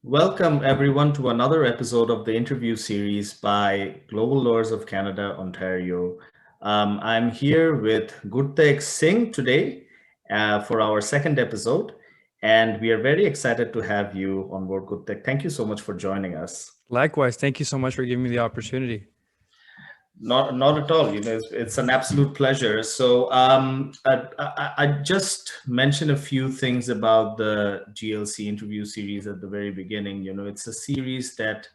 Welcome, everyone, to another episode of the interview series by Global Lawyers of Canada, Ontario. I'm here with Gurteg Singh today for our second episode, and we are very excited to have you on board, Gurteg. Thank you so much for joining us. Likewise, thank you so much for giving me the opportunity. Not at all. It's an absolute pleasure. So I just mentioned a few things about the GLC interview series at the very beginning. It's a series that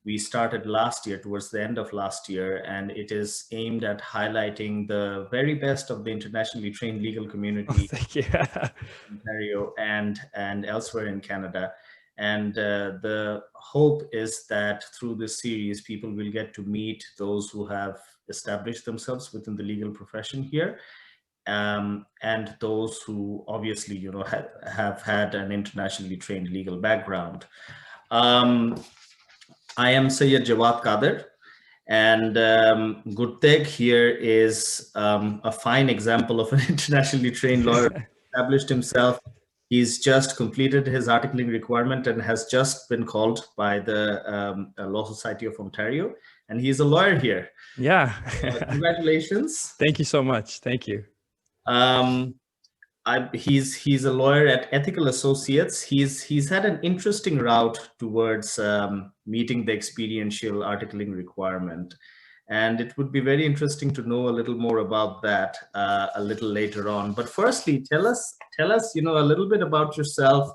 we started last year, towards the end of last year, and it is aimed at highlighting the very best of the internationally trained legal community Thank you. in Ontario and elsewhere in Canada. And the hope is that through this series, people will get to meet those who have established themselves within the legal profession here, and those who obviously, have had an internationally trained legal background. I am Syed Jawad Kader, and Gurteg here is a fine example of an internationally trained lawyer who established himself. He's just completed his articling requirement and has just been called by the Law Society of Ontario, and he's a lawyer here. Yeah. Congratulations. Thank you so much. Thank you. Um, he's a lawyer at Ethical Associates. He's had an interesting route towards meeting the experiential articling requirement, and it would be very interesting to know a little more about that a little later on. But firstly, tell us a little bit about yourself.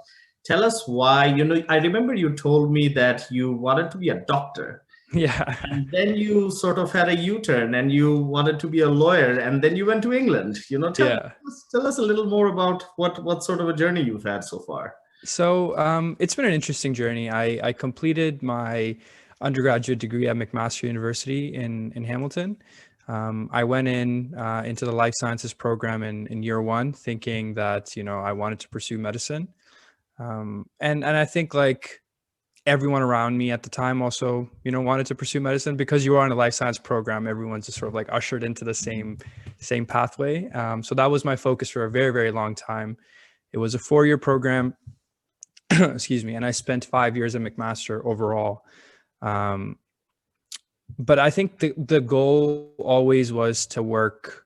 Tell us why. I remember you told me that you wanted to be a doctor. Yeah. And then you sort of had a U-turn and you wanted to be a lawyer, and then you went to England. Yeah. Tell us a little more about what sort of a journey you've had so far. So it's been an interesting journey. I completed my undergraduate degree at McMaster University in Hamilton. I went into the life sciences program in year one, thinking that I wanted to pursue medicine, and I think like everyone around me at the time also, wanted to pursue medicine because you are in a life science program. Everyone's just sort of like ushered into the same pathway. So that was my focus for a very, very long time. It was a 4-year program, excuse me, and I spent 5 years at McMaster overall. But I think the goal always was to work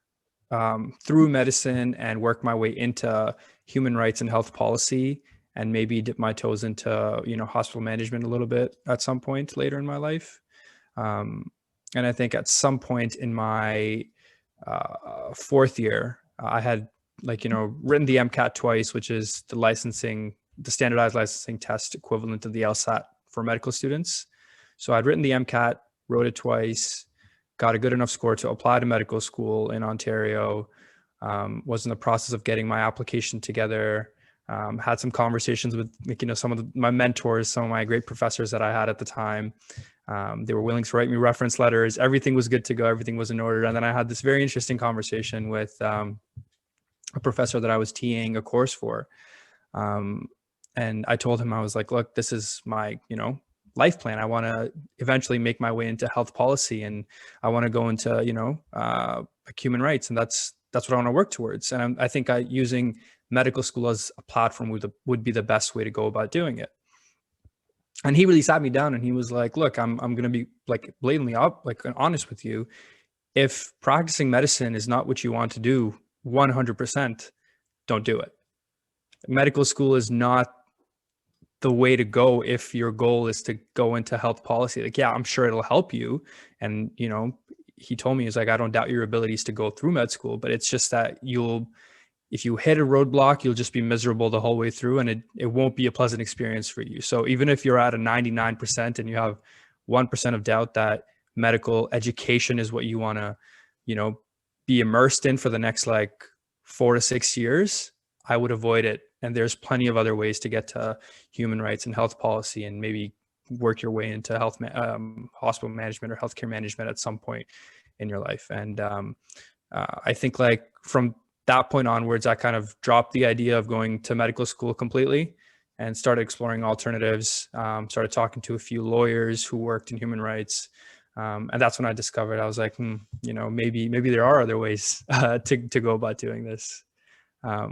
through medicine and work my way into human rights and health policy, and maybe dip my toes into, hospital management a little bit at some point later in my life. And I think at some point in my 4th year, I had written the MCAT twice, which is the standardized licensing test equivalent to the LSAT for medical students. So I'd written the MCAT, wrote it twice, got a good enough score to apply to medical school in Ontario, was in the process of getting my application together. Had some conversations with some of my mentors, some of my great professors that I had at the time. They were willing to write me reference letters. Everything was good to go. Everything was in order. And then I had this very interesting conversation with a professor that I was TAing a course for. And I told him, I was like, look, this is my, life plan. I want to eventually make my way into health policy, and I want to go into, like human rights. And that's what I want to work towards. And I think using medical school as a platform would be the best way to go about doing it. And he really sat me down and he was like, look, I'm going to be like blatantly honest with you. If practicing medicine is not what you want to do, 100%, don't do it. Medical school is not the way to go if your goal is to go into health policy. Like, yeah, I'm sure it'll help you. And, he told me, he's like, I don't doubt your abilities to go through med school, but it's just that if you hit a roadblock, you'll just be miserable the whole way through, and it won't be a pleasant experience for you. So even if you're at a 99% and you have 1% of doubt that medical education is what you want to, be immersed in for the next 4 to 6 years, I would avoid it. And there's plenty of other ways to get to human rights and health policy, and maybe work your way into hospital management or healthcare management at some point in your life. And I think from that point onwards, I kind of dropped the idea of going to medical school completely and started exploring alternatives, started talking to a few lawyers who worked in human rights. And that's when I discovered, I was like, maybe there are other ways to go about doing this.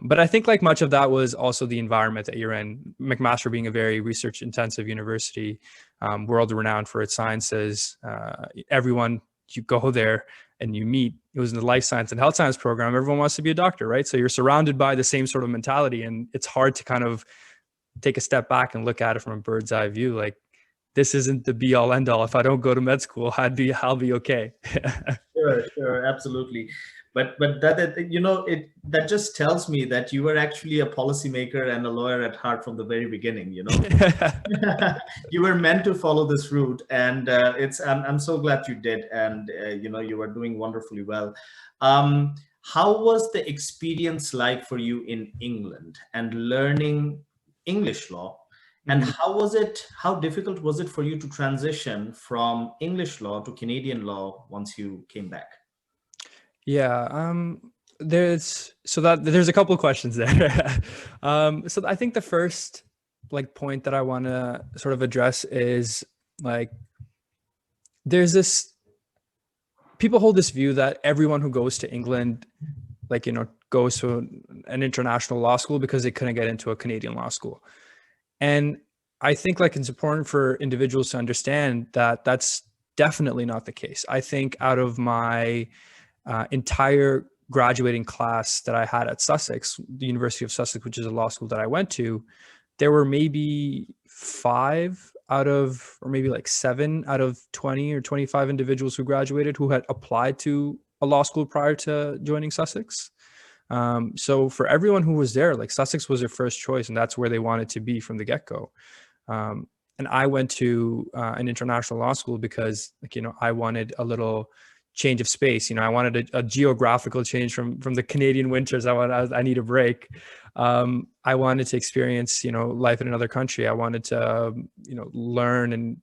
But I think like much of that was also the environment that you're in. McMaster being a very research intensive university, world renowned for its sciences. Everyone, you go there and you meet, it was in the life science and health science program. Everyone wants to be a doctor, right? So you're surrounded by the same sort of mentality, and it's hard to kind of take a step back and look at it from a bird's eye view. Like, this isn't the be all end all. If I don't go to med school, I'll be okay. Sure, absolutely. But that just tells me that you were actually a policymaker and a lawyer at heart from the very beginning. You were meant to follow this route, and I'm so glad you did, and you were doing wonderfully well. How was the experience like for you in England and learning English law? And how difficult was it for you to transition from English law to Canadian law once you came back? Yeah, there's a couple of questions there. So I think the first like point that I want to sort of address is like, there's this, people hold this view that everyone who goes to England, like, goes to an international law school because they couldn't get into a Canadian law school. And I think like it's important for individuals to understand that that's definitely not the case. I think out of my entire graduating class that I had at Sussex, the University of Sussex, which is a law school that I went to, there were maybe 5 out of, or maybe like 7 out of 20 or 25 individuals who graduated who had applied to a law school prior to joining Sussex. So for everyone who was there, like Sussex was their first choice, and that's where they wanted to be from the get-go. And I went to an international law school because, like, I wanted a little change of space. I wanted a geographical change from the Canadian winters. I need a break. I wanted to experience, life in another country. I wanted to, learn and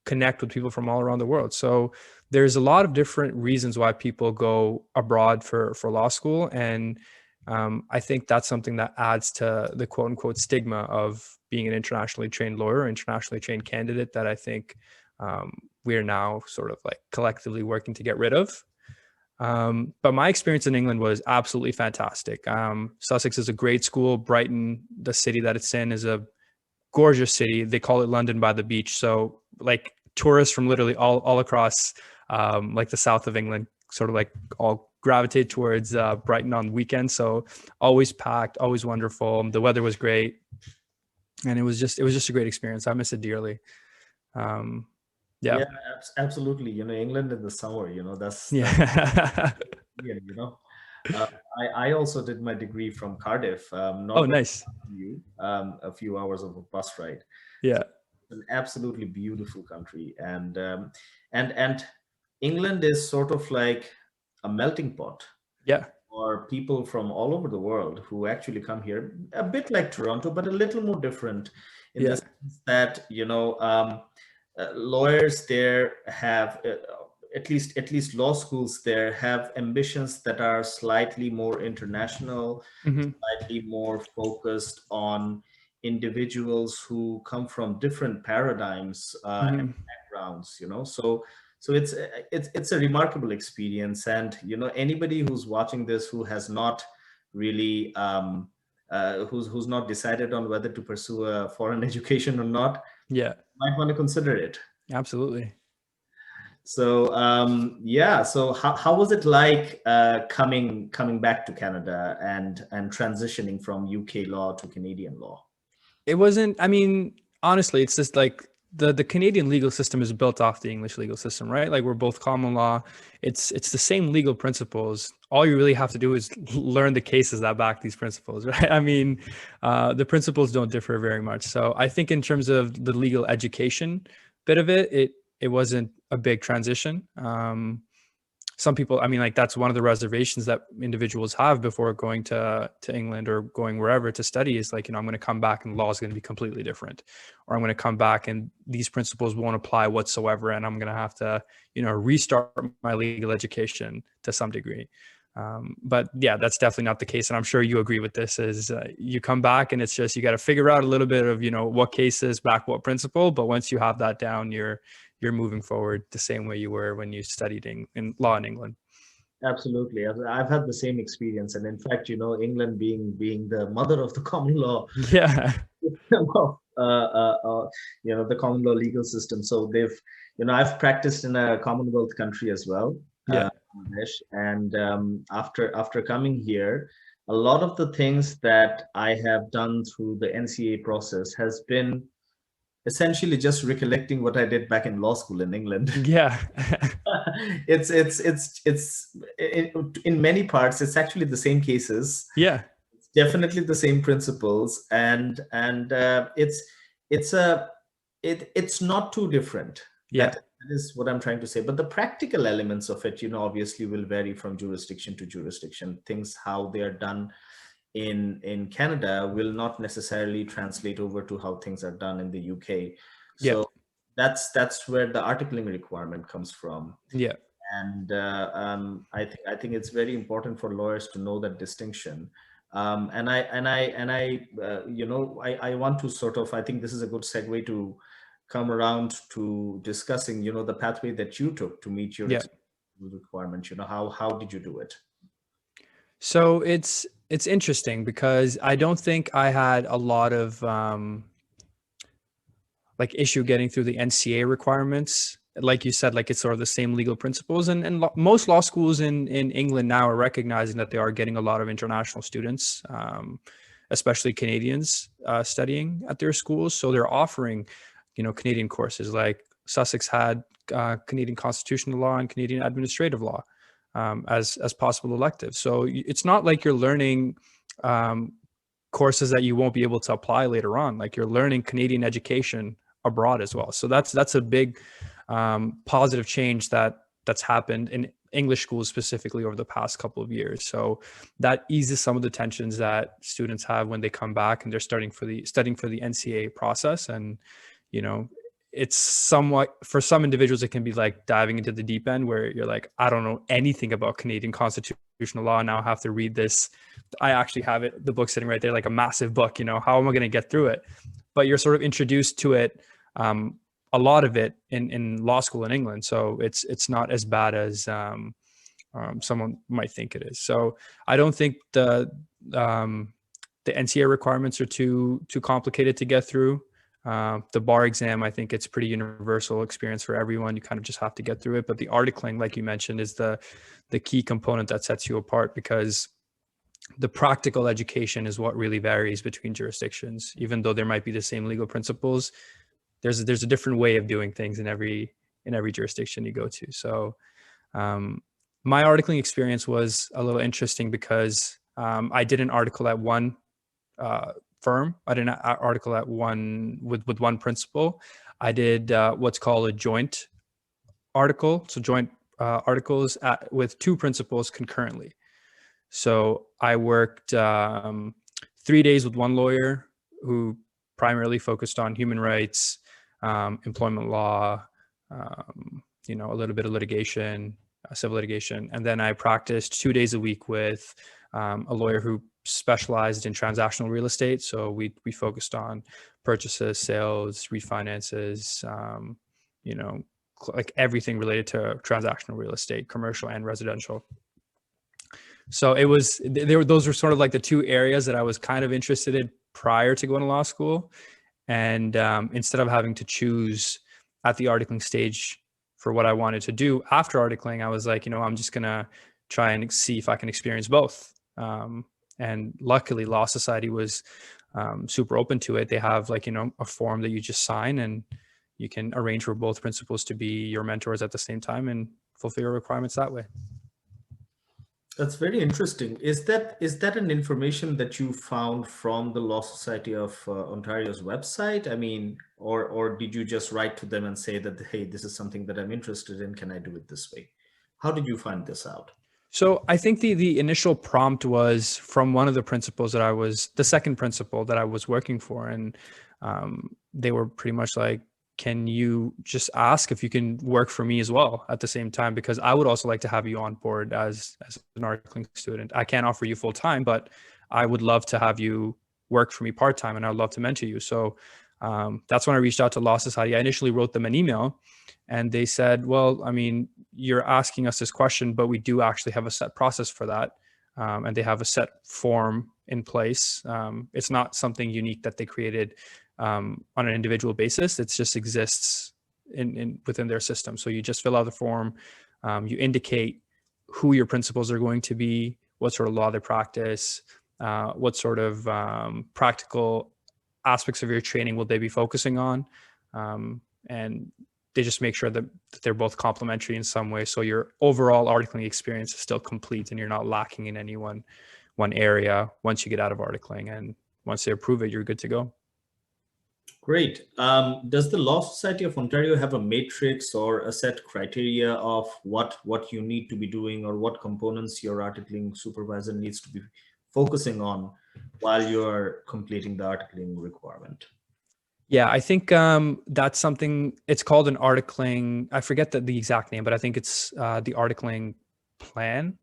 connect with people from all around the world. So there's a lot of different reasons why people go abroad for law school. And I think that's something that adds to the quote unquote stigma of being an internationally trained lawyer, or internationally trained candidate, that I think we're now sort of like collectively working to get rid of. But my experience in England was absolutely fantastic. Sussex is a great school. Brighton, the city that it's in, is a gorgeous city. They call it London by the beach. So like tourists from literally all across like the south of England sort of like all gravitate towards Brighton on weekends. So always packed, always wonderful. The weather was great. And it was just a great experience. I miss it dearly. Yeah, absolutely. England in the summer, that's yeah. I also did my degree from Cardiff. Not Oh, nice. you, a few hours of a bus ride. Yeah. An absolutely beautiful country, and England is sort of like a melting pot. Yeah. For people from all over the world who actually come here, a bit like Toronto, but a little more different in the sense that lawyers there have at least law schools there have ambitions that are slightly more international, slightly more focused on individuals who come from different paradigms and backgrounds. So it's a remarkable experience, and anybody who's watching this who has not really who's not decided on whether to pursue a foreign education or not, might want to consider it. Absolutely. So so how was it like coming back to Canada and transitioning from UK law to Canadian law? It wasn't, I mean, honestly, it's just like the Canadian legal system is built off the English legal system, right? Like, we're both common law. It's the same legal principles. All you really have to do is learn the cases that back these principles, right? I mean, the principles don't differ very much. So I think in terms of the legal education bit of it wasn't a big transition. Some people, I mean, like, that's one of the reservations that individuals have before going to England or going wherever to study, is like, I'm going to come back and law is going to be completely different, or I'm going to come back and these principles won't apply whatsoever, and I'm going to have to, restart my legal education to some degree. But yeah, that's definitely not the case. And I'm sure you agree with this, is you come back and it's just, you got to figure out a little bit of, what cases back what principle. But once you have that down, you're moving forward the same way you were when you studied in law in England. Absolutely. I've had the same experience. And in fact, England being the mother of the common law, Yeah. of, the common law legal system. So I've practiced in a Commonwealth country as well, Yeah. Bangladesh. And after coming here, a lot of the things that I have done through the NCA process has been essentially just recollecting what I did back in law school in England. Yeah. It's in many parts, it's actually the same cases, Yeah. definitely the same principles, and it's a it's not too different. Yeah. That is what I'm trying to say. But the practical elements of it, obviously will vary from jurisdiction to jurisdiction. Things how they are done in Canada will not necessarily translate over to how things are done in the UK. Yeah. So that's where the articling requirement comes from. Yeah. And I think it's very important for lawyers to know that distinction. I want to sort of, I think this is a good segue to come around to discussing, the pathway that you took to meet your Yeah. requirement. How did you do it? So it's interesting because I don't think I had a lot of like issue getting through the NCA requirements. Like you said, like it's sort of the same legal principles, and most law schools in England now are recognizing that they are getting a lot of international students, especially Canadians, studying at their schools. So they're offering, Canadian courses. Like Sussex had Canadian constitutional law and Canadian administrative law as possible electives. So it's not like you're learning courses that you won't be able to apply later on. Like you're learning Canadian education abroad as well. So that's a big positive change that's happened in English schools specifically over the past couple of years. So that eases some of the tensions that students have when they come back and they're studying for the NCA process. And it's somewhat, for some individuals, it can be like diving into the deep end where you're like, I don't know anything about Canadian constitutional law. Now I have to read this. I actually have the book sitting right there, like a massive book. How am I going to get through it? But you're sort of introduced to it, a lot of it in law school in England. So it's not as bad as someone might think it is. So I don't think the NCA requirements are too complicated to get through. The bar exam, I think it's pretty universal experience for everyone. You kind of just have to get through it. But the articling, like you mentioned, is the key component that sets you apart, because the practical education is what really varies between jurisdictions. Even though there might be the same legal principles, there's a different way of doing things in every jurisdiction you go to. So my articling experience was a little interesting because I did an article at one firm. I did an article at one with one principal. I did what's called a joint article. So joint articles with two principals concurrently. So I worked 3 days with one lawyer who primarily focused on human rights, employment law, a little bit of litigation, civil litigation. And then I practiced 2 days a week with a lawyer who specialized in transactional real estate. So we focused on purchases, sales, refinances, like everything related to transactional real estate, commercial and residential. So those were sort of like the two areas that I was kind of interested in prior to going to law school. And instead of having to choose at the articling stage for what I wanted to do after articling, I was like, I'm just going to try and see if I can experience both. And luckily, Law Society was super open to it. They have a form that you just sign, and you can arrange for both principals to be your mentors at the same time and fulfill your requirements that way. That's very interesting. Is that an information that you found from the Law Society of Ontario's website? I mean, or did you just write to them and say that, hey, this is something that I'm interested in. Can I do it this way? How did you find this out? So I think the initial prompt was from one of the principals the second principal that I was working for. And they were pretty much like, can you just ask if you can work for me as well at the same time? Because I would also like to have you on board as an articling student. I can't offer you full time, but I would love to have you work for me part-time, and I'd love to mentor you. So That's when I reached out to Law Society. I initially wrote them an email, and they said, well, I mean, you're asking us this question, but we do actually have a set process for that. And they have a set form in place. It's not something unique that they created on an individual basis. It just exists within their system. So you just fill out the form, you indicate who your principals are going to be, what sort of law they practice, what sort of practical aspects of your training will they be focusing on, and they just make sure that they're both complementary in some way, so your overall articling experience is still complete and you're not lacking in any one area once you get out of articling. And once they approve it, you're good to go. Great. Does the Law Society of Ontario have a matrix or a set criteria of what you need to be doing, or what components your articling supervisor needs to be focusing on while you're completing the articling requirement? Yeah, I think that's something, it's called an articling, I forget the exact name, but I think it's the articling plan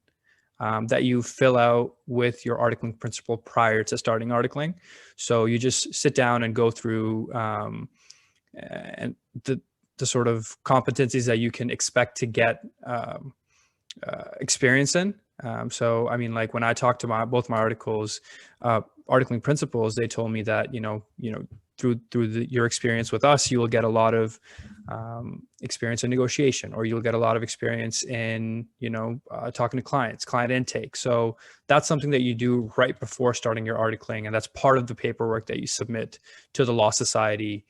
that you fill out with your articling principal prior to starting articling. So you just sit down and go through and the sort of competencies that you can expect to get experience in. So, I mean, like when I talked to both my articling principals, they told me that, through your experience with us, you will get a lot of experience in negotiation, or you'll get a lot of experience in, talking to clients, client intake. So that's something that you do right before starting your articling. And that's part of the paperwork that you submit to the Law Society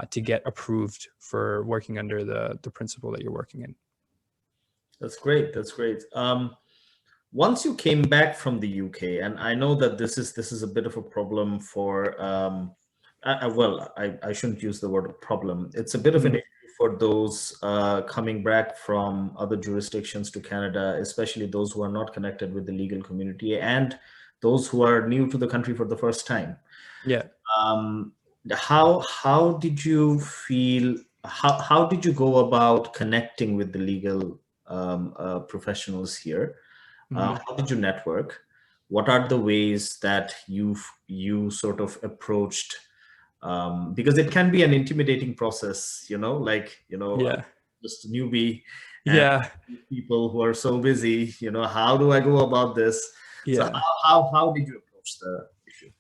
to get approved for working under the principal that you're working in. That's great. That's great. Once you came back from the UK, and I know that this is a bit of a problem for, I shouldn't use the word problem. It's a bit of an issue for those coming back from other jurisdictions to Canada, especially those who are not connected with the legal community and those who are new to the country for the first time. Yeah. How did you feel? How did you go about connecting with the legal professionals here? How did you network? What are the ways that you sort of approached? Because it can be an intimidating process, just a newbie. Yeah. People who are so busy, how do I go about this? Yeah. So how did you approach the issue?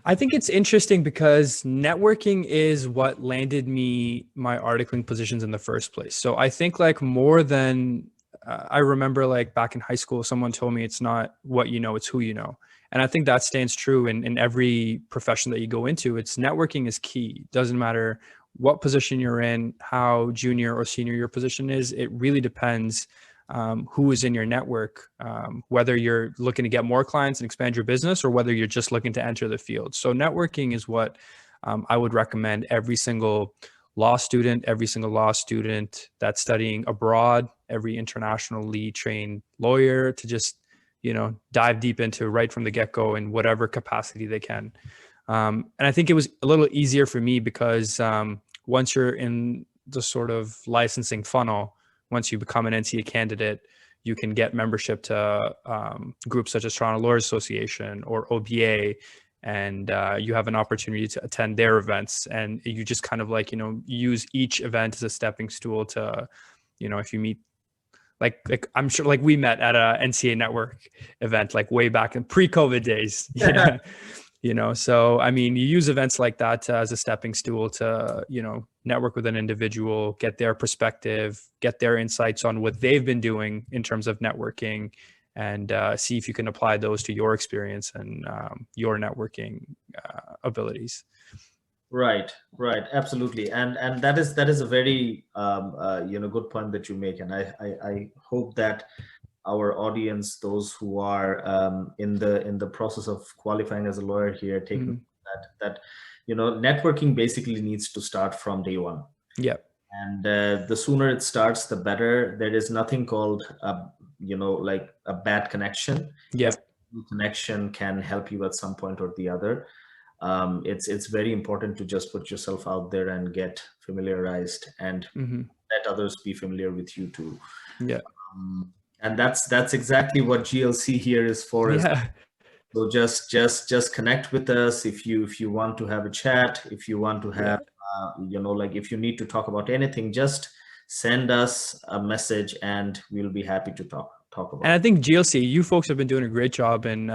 I think it's interesting because networking is what landed me my articling positions in the first place. So I think like more than I remember like back in high school, someone told me it's not what you know, it's who you know. And I think that stands true in every profession that you go into. It's networking is key. Doesn't matter what position you're in, how junior or senior your position is. It really depends who is in your network, whether you're looking to get more clients and expand your business, or whether you're just looking to enter the field. So networking is what I would recommend every single law student that's studying abroad, every internationally trained lawyer to just, dive deep into right from the get-go in whatever capacity they can. And I think it was a little easier for me because once you're in the sort of licensing funnel, once you become an NCA candidate, you can get membership to groups such as Toronto Lawyers Association or OBA, and you have an opportunity to attend their events. And you just kind of like, use each event as a stepping stool to, if you meet, like I'm sure like we met at a NCA network event, like way back in pre-COVID days. Yeah. So, I mean, you use events like that as a stepping stool to, network with an individual, get their perspective, get their insights on what they've been doing in terms of networking, and see if you can apply those to your experience and your networking abilities. Right, absolutely, and that is a very good point that you make, and I hope that our audience, those who are in the process of qualifying as a lawyer here, take that networking basically needs to start from day one. Yeah. And the sooner it starts, the better. There is nothing called like a bad connection. Yeah. Every connection can help you at some point or the other. It's very important to just put yourself out there and get familiarized, and let others be familiar with you too. Yeah. And that's exactly what GLC here is for. Yeah. So just connect with us if you want to have a chat, if you want to have, like if you need to talk about anything, just send us a message and we'll be happy to talk about And I it. think GLC, you folks have been doing a great job in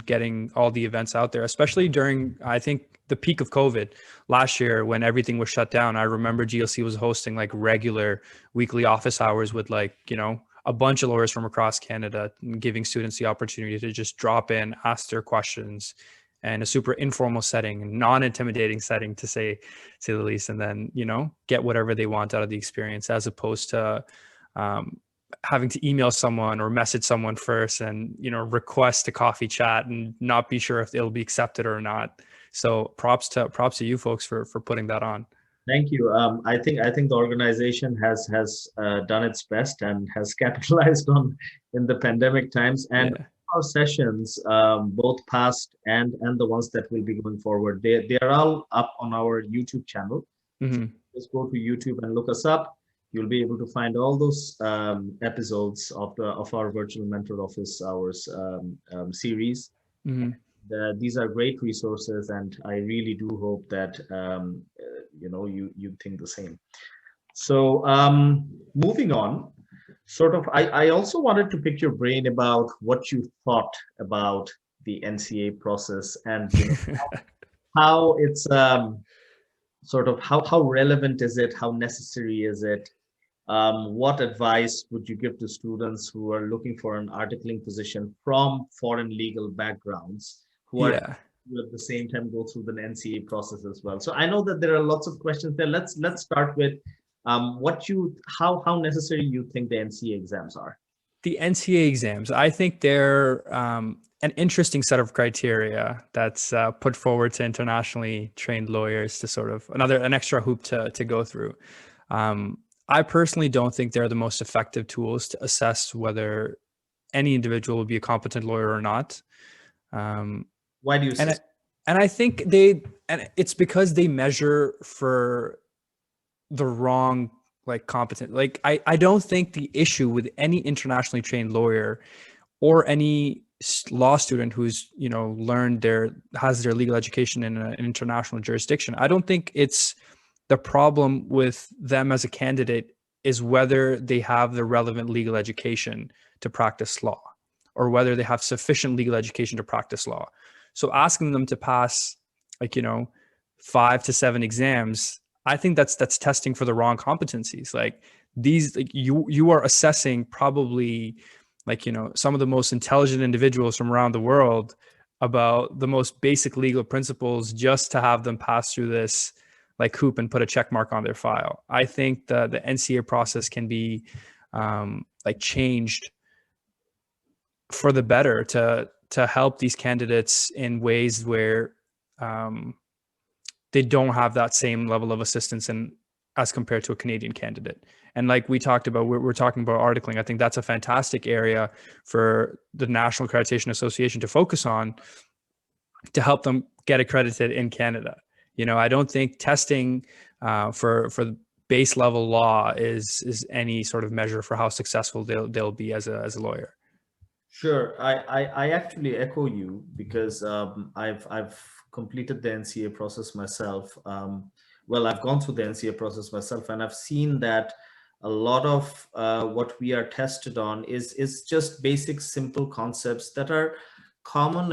getting all the events out there, especially during, I think, the peak of COVID last year when everything was shut down. I remember GLC was hosting like regular weekly office hours with like, a bunch of lawyers from across Canada, giving students the opportunity to just drop in, ask their questions, and a super informal setting, non-intimidating setting to say the least, and then, get whatever they want out of the experience, as opposed to having to email someone or message someone first and request a coffee chat and not be sure if it'll be accepted or not. So props to you folks for putting that on. Thank you. I think the organization has done its best and has capitalized on in the pandemic times. And Yeah. our sessions, both past and the ones that will be going forward, they are all up on our YouTube channel. Mm-hmm. Just go to YouTube and look us up. You'll be able to find all those episodes of our virtual mentor office hours series. Mm-hmm. These are great resources, and I really do hope that you think the same. So moving on, sort of, I also wanted to pick your brain about what you thought about the NCA process and how it's sort of how relevant is it, how necessary is it. What advice would you give to students who are looking for an articling position from foreign legal backgrounds, who are Yeah. who at the same time go through the NCA process as well? So I know that there are lots of questions there. Let's start with how necessary you think the NCA exams are. The NCA exams, I think they're an interesting set of criteria that's put forward to internationally trained lawyers to sort of an extra hoop to go through. I personally don't think they're the most effective tools to assess whether any individual will be a competent lawyer or not. Why do you say? And I think it's because they measure for the wrong competent. I don't think the issue with any internationally trained lawyer or any law student who's has their legal education in an international jurisdiction, I don't think it's the problem with them as a candidate is whether they have the relevant legal education to practice law or whether they have sufficient legal education to practice law. So asking them to pass 5 to 7 exams, I think that's testing for the wrong competencies. You are assessing probably some of the most intelligent individuals from around the world about the most basic legal principles just to have them pass through this hoop and put a check mark on their file. I think the NCA process can be changed for the better to help these candidates in ways where they don't have that same level of assistance as compared to a Canadian candidate. And like we talked about, we're talking about articling. I think that's a fantastic area for the National Accreditation Association to focus on to help them get accredited in Canada. I don't think testing for base level law is any sort of measure for how successful they'll be as a lawyer. Sure, I actually echo you because I've completed the NCA process myself. I've gone through the NCA process myself, and I've seen that a lot of what we are tested on is just basic, simple concepts that are common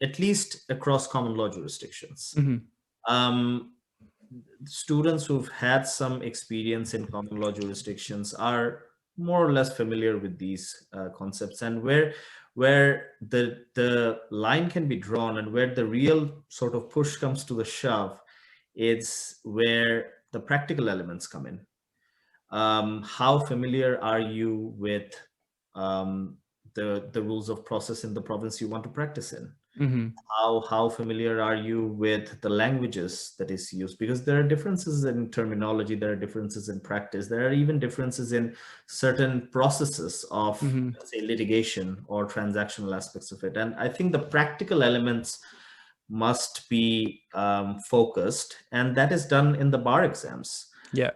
at least across common law jurisdictions. Mm-hmm. Students who've had some experience in common law jurisdictions are more or less familiar with these concepts, and where the line can be drawn and where the real sort of push comes to the shove, it's where the practical elements come in. How familiar are you with the rules of process in the province you want to practice in? Mm-hmm. How familiar are you with the languages that is used? Because there are differences in terminology, there are differences in practice, there are even differences in certain processes of, Mm-hmm. let's say, litigation or transactional aspects of it. And I think the practical elements must be focused, and that is done in the bar exams. Yeah.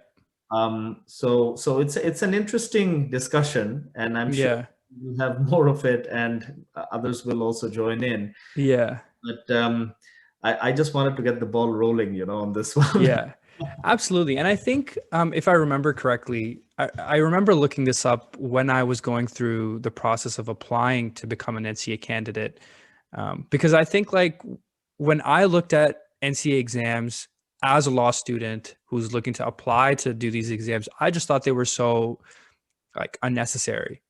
So it's an interesting discussion, and I'm sure we'll have more of it, and others will also join in. Yeah. But I just wanted to get the ball rolling, on this one. Yeah, absolutely. And I think if I remember correctly, I remember looking this up when I was going through the process of applying to become an NCA candidate. Because I think like when I looked at NCA exams as a law student who's looking to apply to do these exams, I just thought they were so like unnecessary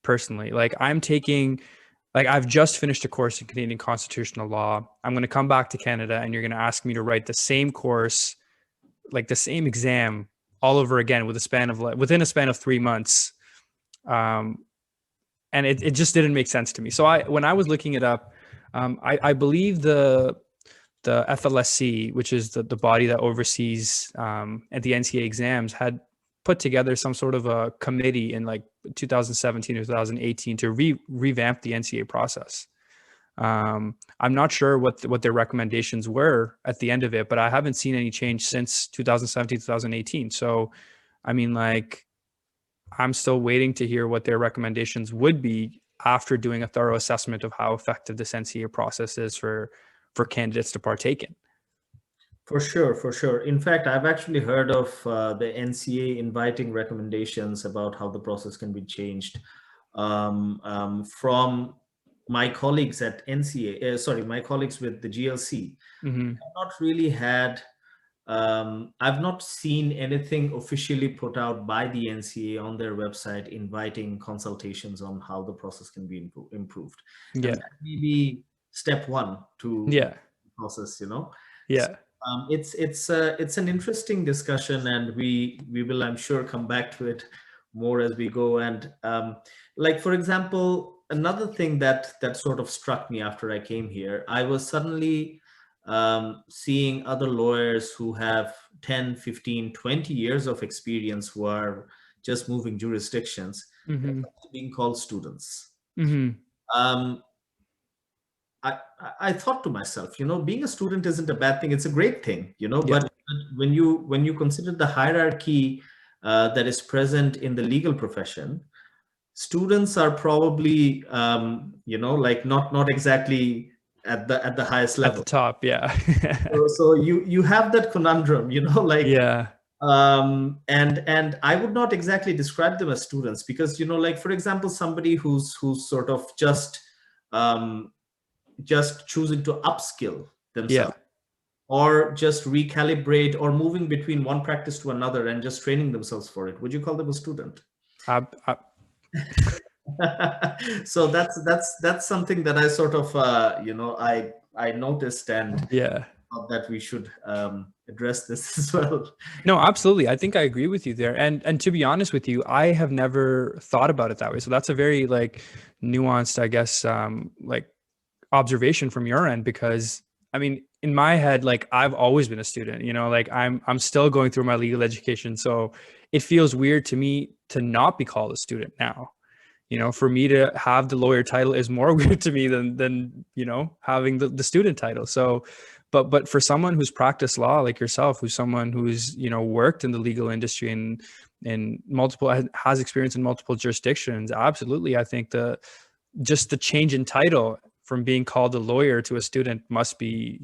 personally. Like I've just finished a course in Canadian constitutional law. I'm going to come back to Canada and you're going to ask me to write the same course, like the same exam all over again within a span of 3 months. And it just didn't make sense to me. So when I was looking it up, I believe the FLSC, which is the body that oversees at the NCA exams, had put together some sort of a committee in like 2017 or 2018 to revamp the NCA process. I'm not sure what their recommendations were at the end of it, but I haven't seen any change since 2017, 2018. So, I mean, like, I'm still waiting to hear what their recommendations would be after doing a thorough assessment of how effective this NCA process is for candidates to partake in. For sure, for sure. In fact, I've actually heard of the NCA inviting recommendations about how the process can be changed from my colleagues at NCA, my colleagues with the GLC. Mm-hmm. I've not seen anything officially put out by the NCA on their website inviting consultations on how the process can be improved. Yeah. And that may be step one to the process, Yeah. It's an interesting discussion, and we will, I'm sure, come back to it more as we go. And like, for example, another thing that sort of struck me after I came here, I was suddenly seeing other lawyers who have 10, 15, 20 years of experience who are just moving jurisdictions, Mm-hmm. being called students. Mm-hmm. I thought to myself, being a student isn't a bad thing. It's a great thing, Yeah. but when you consider the hierarchy that is present in the legal profession, students are probably, like not exactly at the highest At level. the top, yeah. So you have that conundrum, like, Yeah. and I would not exactly describe them as students because, like, for example, somebody who's sort of just choosing to upskill themselves, or just recalibrate, or moving between one practice to another and just training themselves for it. Would you call them a student? So that's something that I sort of I noticed, and thought that we should address this as well. No, absolutely. I think I agree with you there. And to be honest with you, I have never thought about it that way. So that's a very like nuanced, I guess, like observation from your end, because I mean, in my head, like I've always been a student, like I'm still going through my legal education. So it feels weird to me to not be called a student now. For me to have the lawyer title is more weird to me than having the student title. So, but for someone who's practiced law like yourself, who's someone who's worked in the legal industry and has experience in multiple jurisdictions, absolutely, I think just the change in title from being called a lawyer to a student must be,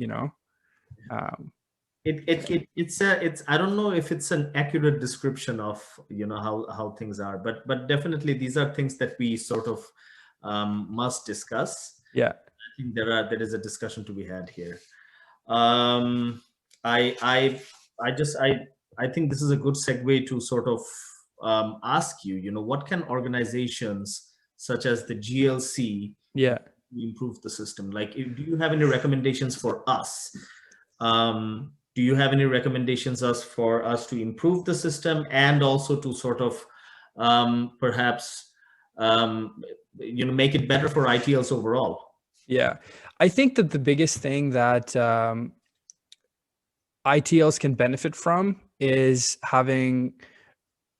it's I don't know if it's an accurate description of how things are, but definitely these are things that we sort of must discuss. Yeah, I think there is a discussion to be had here. I think this is a good segue to sort of ask you, what can organizations such as the GLC improve the system? Like, do you have any recommendations for us? Do you have any recommendations for us to improve the system, and also to sort of perhaps make it better for ITLs overall? Yeah, I think that the biggest thing that ITLs can benefit from is having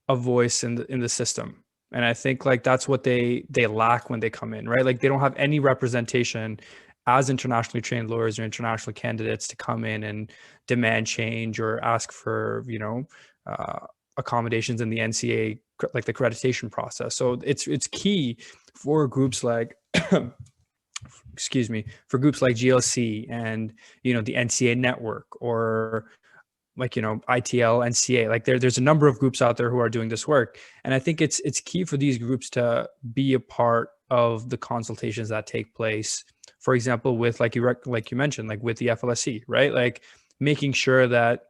a voice in the system. And I think like that's what they lack when they come in, right? Like they don't have any representation as internationally trained lawyers or international candidates to come in and demand change or ask for, accommodations in the NCA like the accreditation process. So it's key for groups like excuse me, for groups like GLC and, you know, the NCA network, or like, you know, ITL, NCA, like there's a number of groups out there who are doing this work. And I think it's key for these groups to be a part of the consultations that take place. For example, with like you mentioned, like with the FLSC, right? Like making sure that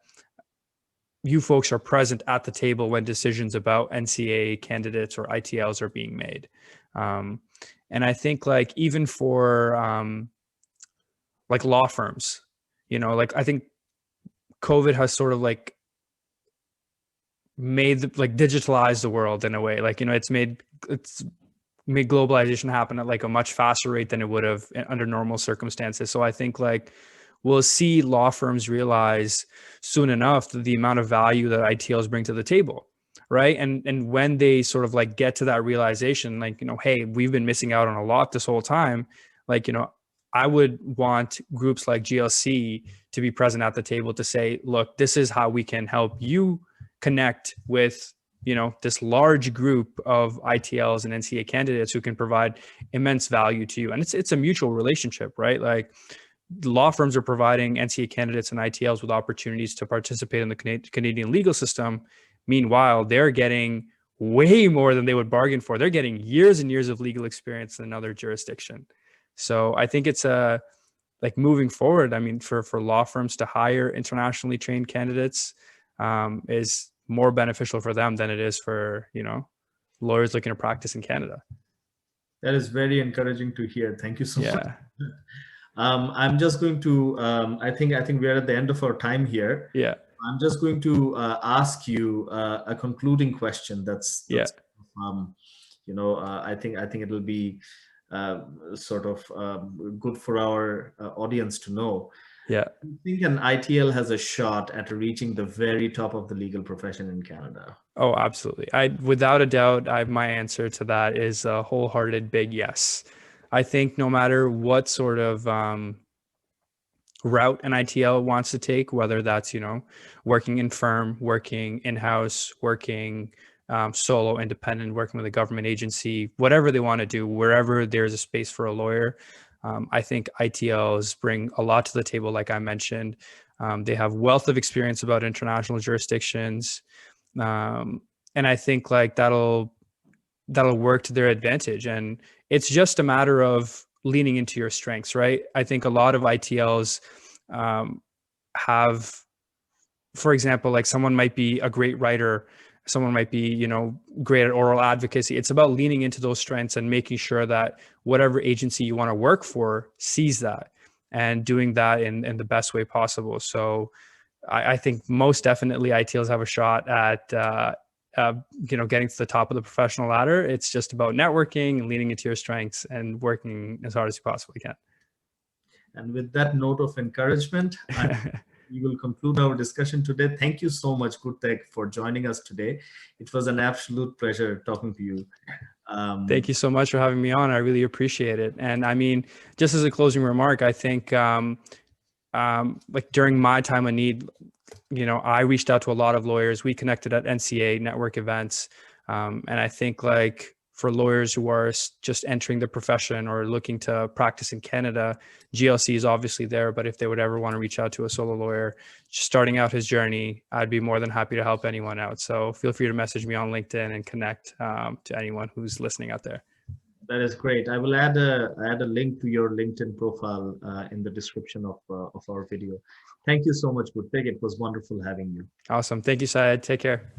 you folks are present at the table when decisions about NCA candidates or ITLs are being made. And I think like even for like law firms, you know, like I think COVID has sort of like made like digitalized the world in a way. Like, you know, it's made globalization happen at like a much faster rate than it would have under normal circumstances. So I think like we'll see law firms realize soon enough the amount of value that ITLs bring to the table, right? And when they sort of like get to that realization, like, you know, hey, we've been missing out on a lot this whole time. Like, you know, I would want groups like GLC to be present at the table to say, look, this is how we can help you connect with, you know, this large group of ITLs and NCA candidates who can provide immense value to you. And it's a mutual relationship, right? Like law firms are providing NCA candidates and ITLs with opportunities to participate in the Canadian legal system. Meanwhile, they're getting way more than they would bargain for. They're getting years and years of legal experience in another jurisdiction. So I think it's like moving forward, I mean, for law firms to hire internationally trained candidates is more beneficial for them than it is for, you know, lawyers looking to practice in Canada. That is very encouraging to hear. Thank you so much. I'm just going to, I think we're at the end of our time here. Yeah. I'm just going to ask you a concluding question. That's you know, I think it'll be sort of good for our audience to know. Yeah. I think an ITL has a shot at reaching the very top of the legal profession in Canada. Oh, absolutely. Without a doubt, my answer to that is a wholehearted big yes. I think no matter what sort of route an ITL wants to take, whether that's, you know, working in firm, working in-house, working solo, independent, working with a government agency, whatever they want to do, wherever there's a space for a lawyer, I think ITLs bring a lot to the table. Like I mentioned, they have wealth of experience about international jurisdictions. And I think like that'll work to their advantage. And it's just a matter of leaning into your strengths, right? I think a lot of ITLs have, for example, like someone might be a great writer, someone might be, you know, great at oral advocacy. It's about leaning into those strengths and making sure that whatever agency you want to work for sees that and doing that in the best way possible. So I think most definitely ITLs have a shot at, you know, getting to the top of the professional ladder. It's just about networking and leaning into your strengths and working as hard as you possibly can. And with that note of encouragement, we will conclude our discussion today. Thank you so much, Gurteg, for joining us today. It was an absolute pleasure talking to you. Thank you so much for having me on. I really appreciate it. And I mean, just as a closing remark, I think like during my time of need, you know, I reached out to a lot of lawyers. We connected at NCA network events. And I think like for lawyers who are just entering the profession or looking to practice in Canada, GLC is obviously there. But if they would ever want to reach out to a solo lawyer just starting out his journey, I'd be more than happy to help anyone out. So feel free to message me on LinkedIn and connect to anyone who's listening out there. That is great. I will add a link to your LinkedIn profile in the description of our video. Thank you so much, Gurteg. It was wonderful having you. Awesome. Thank you, Syed. Take care.